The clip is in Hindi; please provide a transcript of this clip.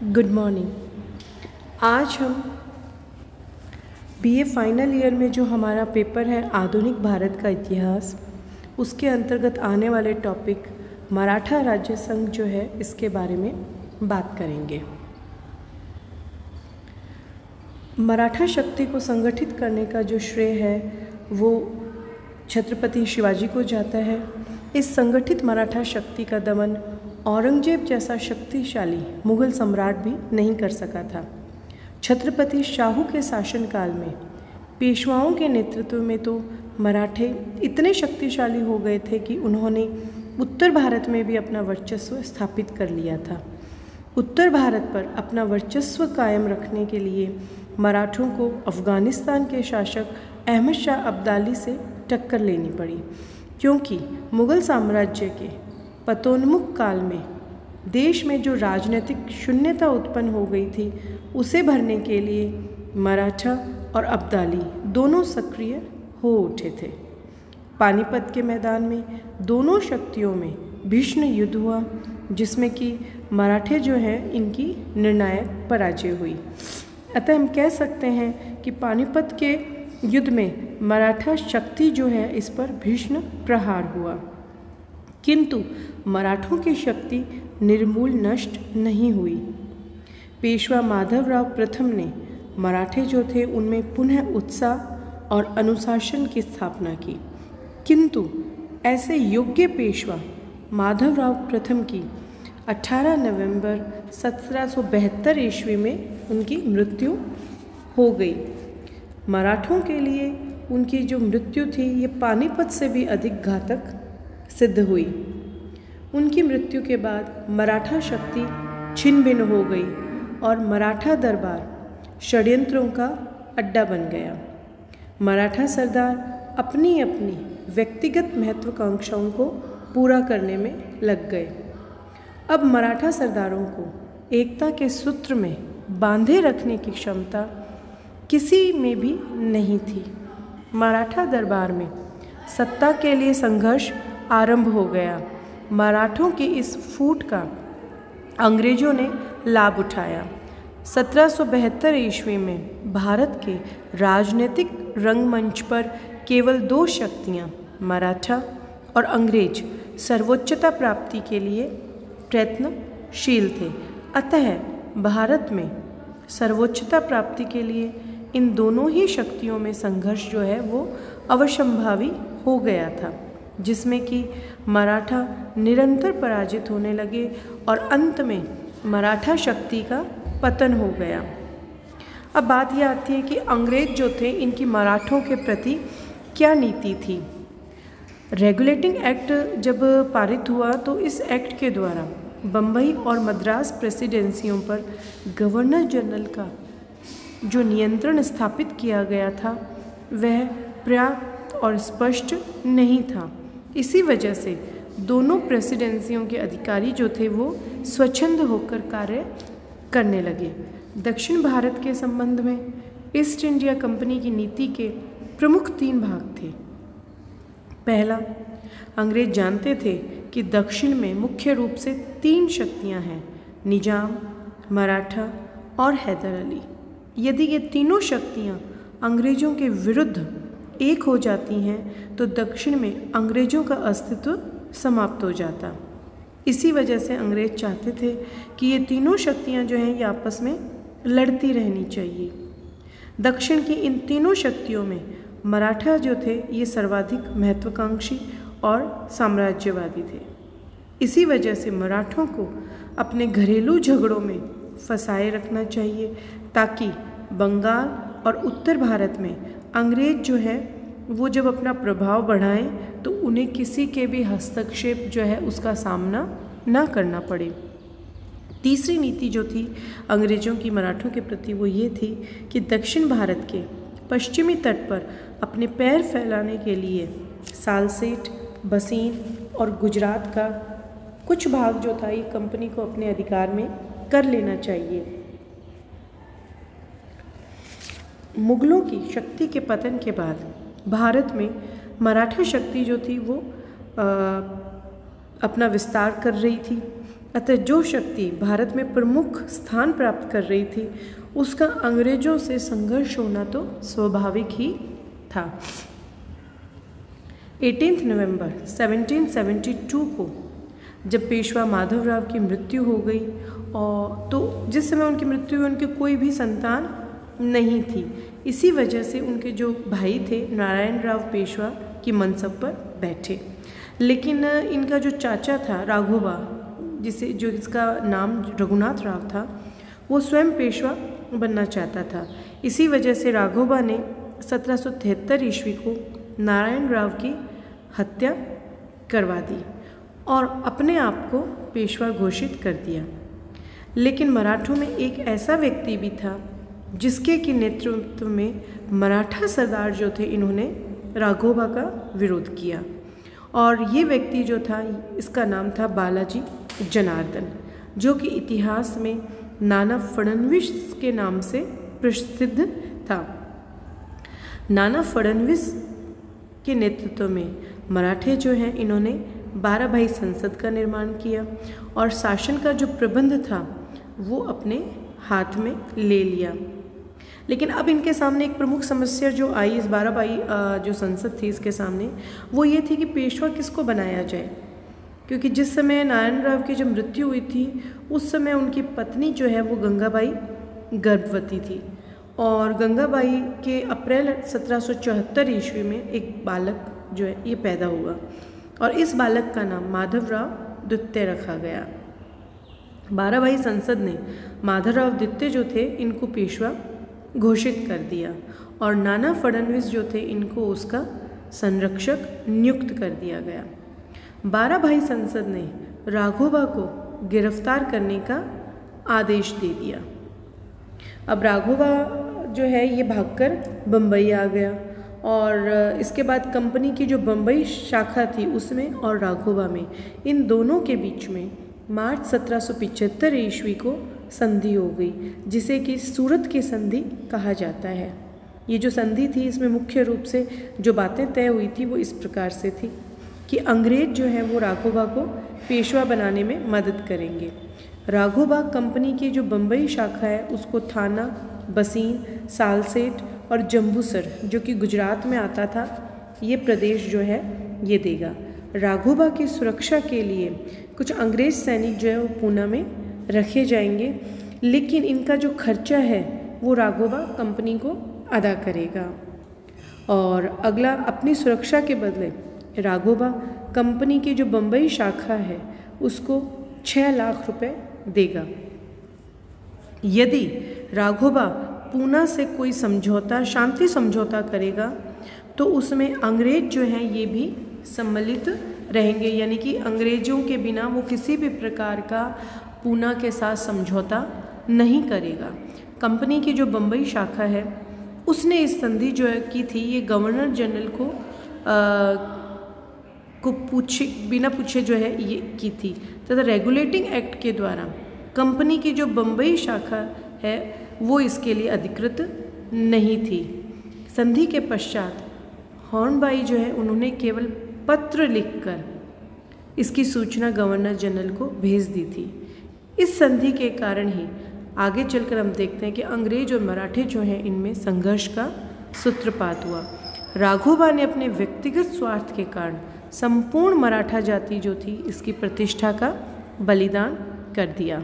Good morning. आज हम बीए फाइनल ईयर में जो हमारा पेपर है आधुनिक भारत का इतिहास, उसके अंतर्गत आने वाले टॉपिक मराठा राज्य संघ जो है इसके बारे में बात करेंगे। मराठा शक्ति को संगठित करने का जो श्रेय है वो छत्रपति शिवाजी को जाता है। इस संगठित मराठा शक्ति का दमन औरंगजेब जैसा शक्तिशाली मुग़ल सम्राट भी नहीं कर सका था। छत्रपति शाहू के शासनकाल में पेशवाओं के नेतृत्व में तो मराठे इतने शक्तिशाली हो गए थे कि उन्होंने उत्तर भारत में भी अपना वर्चस्व स्थापित कर लिया था। उत्तर भारत पर अपना वर्चस्व कायम रखने के लिए मराठों को अफ़गानिस्तान के शासक अहमद शाह अब्दाली से टक्कर लेनी पड़ी, क्योंकि मुग़ल साम्राज्य के पतोन्मुख काल में देश में जो राजनीतिक शून्यता उत्पन्न हो गई थी उसे भरने के लिए मराठा और अब्दाली दोनों सक्रिय हो उठे थे। पानीपत के मैदान में दोनों शक्तियों में भीषण युद्ध हुआ, जिसमें कि मराठे जो हैं इनकी निर्णायक पराजय हुई। अतः हम कह सकते हैं कि पानीपत के युद्ध में मराठा शक्ति जो है इस पर भीषण प्रहार हुआ, किंतु मराठों की शक्ति निर्मूल नष्ट नहीं हुई। पेशवा माधवराव प्रथम ने मराठे जो थे उनमें पुनः उत्साह और अनुशासन की स्थापना की, किंतु ऐसे योग्य पेशवा माधवराव प्रथम की 18 नवंबर 1772 ईस्वी में उनकी मृत्यु हो गई। मराठों के लिए उनकी जो मृत्यु थी ये पानीपत से भी अधिक घातक सिद्ध हुई। उनकी मृत्यु के बाद मराठा शक्ति छिन्न भिन्न हो गई और मराठा दरबार षड्यंत्रों का अड्डा बन गया। मराठा सरदार अपनी अपनी व्यक्तिगत महत्वाकांक्षाओं को पूरा करने में लग गए। अब मराठा सरदारों को एकता के सूत्र में बांधे रखने की क्षमता किसी में भी नहीं थी। मराठा दरबार में सत्ता के लिए संघर्ष आरंभ हो गया। मराठों की इस फूट का अंग्रेजों ने लाभ उठाया। 1772 ईस्वी में भारत के राजनीतिक रंगमंच पर केवल दो शक्तियां मराठा और अंग्रेज सर्वोच्चता प्राप्ति के लिए प्रयत्नशील थे। अतः भारत में सर्वोच्चता प्राप्ति के लिए इन दोनों ही शक्तियों में संघर्ष जो है वो अवश्यंभावी हो गया था, जिसमें कि मराठा निरंतर पराजित होने लगे और अंत में मराठा शक्ति का पतन हो गया। अब बात यह आती है कि अंग्रेज जो थे इनकी मराठों के प्रति क्या नीति थी। रेगुलेटिंग एक्ट जब पारित हुआ तो इस एक्ट के द्वारा बम्बई और मद्रास प्रेसिडेंसियों पर गवर्नर जनरल का जो नियंत्रण स्थापित किया गया था वह पर्याप्त और स्पष्ट नहीं था। इसी वजह से दोनों प्रेसिडेंसियों के अधिकारी जो थे वो स्वच्छंद होकर कार्य करने लगे। दक्षिण भारत के संबंध में ईस्ट इंडिया कंपनी की नीति के प्रमुख 3 भाग थे। पहला, अंग्रेज जानते थे कि दक्षिण में मुख्य रूप से 3 शक्तियां हैं, निजाम, मराठा और हैदर अली। यदि ये तीनों शक्तियां अंग्रेजों के विरुद्ध एक हो जाती हैं तो दक्षिण में अंग्रेजों का अस्तित्व समाप्त हो जाता। इसी वजह से अंग्रेज चाहते थे कि ये तीनों शक्तियां जो हैं ये आपस में लड़ती रहनी चाहिए। दक्षिण की इन तीनों शक्तियों में मराठा जो थे ये सर्वाधिक महत्वाकांक्षी और साम्राज्यवादी थे। इसी वजह से मराठों को अपने घरेलू झगड़ों में फंसाए रखना चाहिए, ताकि बंगाल और उत्तर भारत में अंग्रेज जो है वो जब अपना प्रभाव बढ़ाएं तो उन्हें किसी के भी हस्तक्षेप जो है उसका सामना ना करना पड़े। तीसरी नीति जो थी अंग्रेज़ों की मराठों के प्रति वो ये थी कि दक्षिण भारत के पश्चिमी तट पर अपने पैर फैलाने के लिए सालसेट, बसीन और गुजरात का कुछ भाग जो था ये कंपनी को अपने अधिकार में कर लेना चाहिए। मुगलों की शक्ति के पतन के बाद भारत में मराठा शक्ति जो थी वो अपना विस्तार कर रही थी। अतः जो शक्ति भारत में प्रमुख स्थान प्राप्त कर रही थी उसका अंग्रेजों से संघर्ष होना तो स्वाभाविक ही था। 18 नवंबर 1772 को जब पेशवा माधवराव की मृत्यु हो गई और तो जिस समय उनकी मृत्यु हुई उनके कोई भी संतान नहीं थी। इसी वजह से उनके जो भाई थे नारायण राव पेशवा की मनसब पर बैठे, लेकिन इनका जो चाचा था राघोबा, जिसका नाम रघुनाथ राव था, वो स्वयं पेशवा बनना चाहता था। इसी वजह से राघोबा ने 1773 ईस्वी को नारायण राव की हत्या करवा दी और अपने आप को पेशवा घोषित कर दिया। लेकिन मराठों में एक ऐसा व्यक्ति भी था जिसके की नेतृत्व में मराठा सरदार जो थे इन्होंने राघोबा का विरोध किया, और ये व्यक्ति जो था इसका नाम था बालाजी जनार्दन, जो कि इतिहास में नाना फडणवीस के नाम से प्रसिद्ध था। नाना फडणवीस के नेतृत्व में मराठे जो हैं इन्होंने 12 भाई संसद का निर्माण किया और शासन का जो प्रबंध था वो अपने हाथ में ले लिया। लेकिन अब इनके सामने एक प्रमुख समस्या जो आई इस 12 भाई जो संसद थी इसके सामने, वो ये थी कि पेशवा किसको बनाया जाए, क्योंकि जिस समय नारायण राव की जो मृत्यु हुई थी उस समय उनकी पत्नी जो है वो गंगाबाई गर्भवती थी और गंगाबाई के अप्रैल 1774 ईस्वी में एक बालक जो है ये पैदा हुआ और इस बालक का नाम माधवराव द्वितीय रखा गया। 12 भाई संसद ने माधवराव द्वितीय जो थे इनको पेशवा घोषित कर दिया और नाना फडणवीस जो थे इनको उसका संरक्षक नियुक्त कर दिया गया। 12 भाई संसद ने राघोबा को गिरफ्तार करने का आदेश दे दिया। अब राघोबा जो है ये भागकर बम्बई आ गया और इसके बाद कंपनी की जो बम्बई शाखा थी उसमें और राघोबा में इन दोनों के बीच में मार्च 1775 ईस्वी को संधि हो गई, जिसे कि सूरत की संधि कहा जाता है। ये जो संधि थी इसमें मुख्य रूप से जो बातें तय हुई थी वो इस प्रकार से थी कि अंग्रेज जो है वो राघोबा को पेशवा बनाने में मदद करेंगे। राघोबा कंपनी की जो बम्बई शाखा है उसको थाना, बसीन, सालसेट और जम्बूसर जो कि गुजरात में आता था ये प्रदेश जो है ये देगा। राघोबा की सुरक्षा के लिए कुछ अंग्रेज सैनिक जो है वो पूना में रखे जाएंगे, लेकिन इनका जो खर्चा है वो राघोबा कंपनी को अदा करेगा। और अगला, अपनी सुरक्षा के बदले राघोबा कंपनी की जो बम्बई शाखा है उसको 6 लाख रुपए देगा। यदि राघोबा पूना से कोई समझौता, शांति समझौता करेगा तो उसमें अंग्रेज जो हैं ये भी सम्मिलित रहेंगे, यानी कि अंग्रेजों के बिना वो किसी भी प्रकार का पूना के साथ समझौता नहीं करेगा। कंपनी की जो बम्बई शाखा है उसने इस संधि जो है की थी ये गवर्नर जनरल को बिना पूछे जो है ये की थी, तथा रेगुलेटिंग एक्ट के द्वारा कंपनी की जो बम्बई शाखा है वो इसके लिए अधिकृत नहीं थी। संधि के पश्चात हॉर्नबाई जो है उन्होंने केवल पत्र लिखकर इसकी सूचना गवर्नर जनरल को भेज दी थी। इस संधि के कारण ही आगे चलकर हम देखते हैं कि अंग्रेज और मराठे जो हैं इनमें संघर्ष का सूत्रपात हुआ। राघोबा ने अपने व्यक्तिगत स्वार्थ के कारण संपूर्ण मराठा जाति जो थी इसकी प्रतिष्ठा का बलिदान कर दिया।